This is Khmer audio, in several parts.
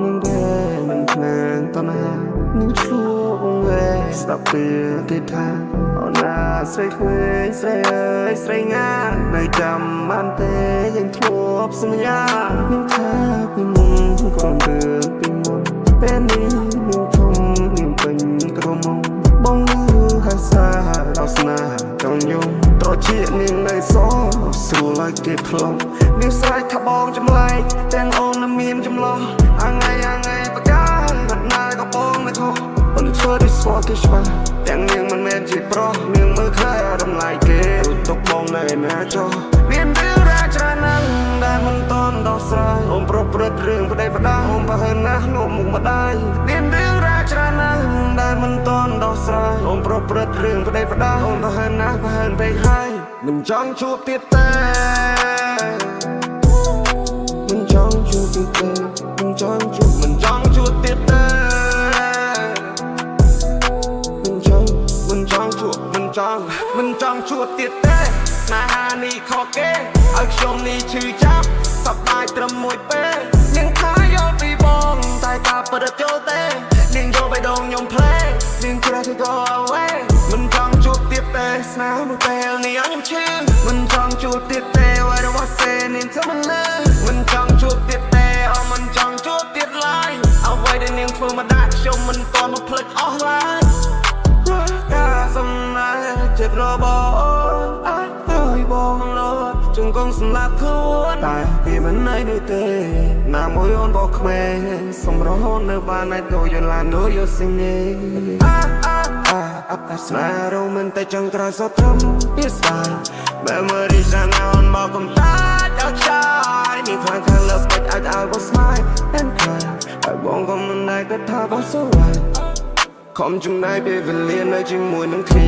នឹងដែរនឹងខ្នាងតណានឹងឈួងវែស្ដាប់ពីគេថាអូនណាស្រីខ្វែងស្រីអើយស្រីងានៅចាំបានទេยังធ្លាប់សន្យានឹងថាពីមុនក៏រឿងពីមុនពេលនេះនឹងធំនឹងពេញក្រមុំបងលឺហើយសាដល់ស្នាចង់យំត្រជានាងនៅសស្រួលឲ្យគេផ្លុំនាងស្រែកថាបងចម្លែកទាំងអូនមានចម្លោះអាថ្ងៃបកាបាត់ណាក៏បងមិនខុសអូនធ្វើឲ្យស្គាល់គេច្បាស់ទាំងនាងមិនមែនជាប្រុសនាងមើលខ្លះតម្លៃគេរួចទុកបងនៅណាចុះមានរឿងរ៉ាវច្រើនណាស់ដែលមិនតន់ដោះស្រាយអូនប្រព្រឹត្តរឿងប្តីប្រដាអូនប្រហែលណាស់លោកមុខម្ដាយមានរឿងរ៉ាវច្រើនណាស់ដែលមិនតន់ដោះស្រាយអូនប្រព្រឹត្តរឿងប្តីប្រដាអូនប្រហែលណាស់ប្រហែលពេកហើយមិនចង់ជួបទៀតទេមិនចង់ជួបទៀតទេមិនចង់ជួបទៀតទេមិនចង់ជួបទៀតទេស្នេហានេះខកគេឲ្យខ្ញុំនេះឈឺចាប់សប្បាយត្រឹមមួយពេលនាងថាយល់ពីបងតែការពិតចូលទេនាងយកបេះដូងខ្ញុំផ្លេនាង try to go away មិនចង់ជួបទៀតទេស្នេហ៍មួយពេលនេះខ្ញុំឈឺមិនចង់ជួបទៀតទេអ្វីរបស់សេនាងធ្វើមិនលឺមិនចង់ជួបទៀតទេអូមិនចង់ជួបទៀតឡើយអ្វីដែលនាងធ្វើមកដាក់ខ្ញុំមិនតន់មកភ្លេចអស់ឡើយការសំណាយចិត្តរបស់ហើយបងលោជង្គង់សម្លាប់ខ្លួនតែវាមិនណៃនេះទេណាមួយអូនបោកក្មេងសម្រស់អូននៅបានឲ្យទៅយឡានូយសិនីស្នេហ៍រ៉ូមែនតែចង់ក្រោយសត្រឹមពីស្ដាយ Memory សានអូនមកកំតាចអត់ចាយនេះខ្លាំងខាងលើពេចអាចឲ្យបងស្មាយតែខ្លាំងហើយបងក៏មិនដែរគិតថាបងសួរខំចំណាយពេលវេលានៅជាមួយនឹងគ្នា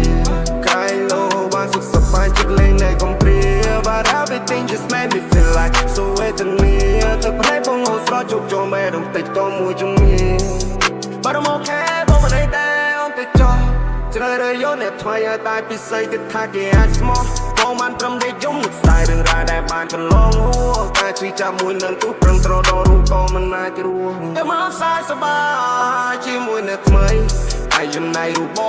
កាយលោបានសុខសប្បាយចិត្តលេងនៅកំព្រា But everything just made me feel like so wet in me ទឹកភ្នែកបងហូរស្រោចជោគចូលមែនរំតិចតមួយជំនាញ But I'm okay បងមិនได้អូនទៅចោះជ្រើសរើសយកអ្នកថ្មីឲ្យតែពិសេសគិតថាគេអាចស្មោះបងបានព្រមដេកយំនឹកស្ដាយរឿងរ៉ាវដែលបានកន្លងហួរតែជួយចាប់មួយនឹងទូប្រឹងត្រដររូបក៏មិនអាចរស់តែមកសាយសប្បាយជាមួយអ្នកថ្មីហើយចំណៃរូបប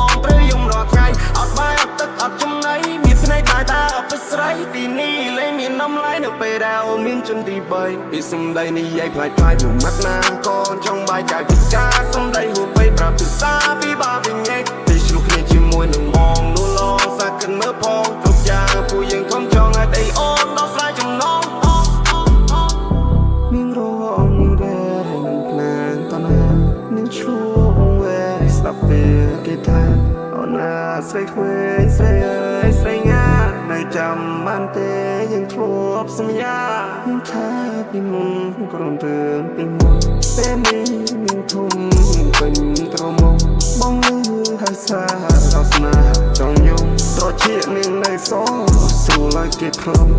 ងត្រូវយំរាល់ថ្ងៃអត់បាយអត់ទឹកអត់ចំណៃមានភ្នែកតែអត់ទៅស្រីទីនេះលែងមានតម្លៃនៅពេលដែលអូនមានចន្ទទី3ពីសំដីនិយាយផ្លាច់ផ្លាយមួយម៉ាត់ណាកូនចង់បាយកាយពិការសំដីហួបីប្រាប់ភាសាពីបាវិញឯងទីឆ្លុះគ្នាជាមួយនឹងបងនោះឡងសាកិនមើលផងគ្រប់យ៉ាងពួកយើងខំចង់ឲ្យដីអូនដល់ស្រាយចំណងមានរងនឹងដែរនឹងខ្នាងតណានឹងឈួងវែស្ដាប់ពីគេថាអូនណាស្រីខ្វែងស្រីអើយស្រីងានៅចាំបានទេยังធ្លាប់សន្យានឹងថាពីមុនក៏រឿងពីមុនពេលនេះនឹងធំពេញក្រមុំបងលឺហើយសាដល់ស្នាចង់យំត្រជានាងនៅសស្រួលឲ្យគេខ្លំ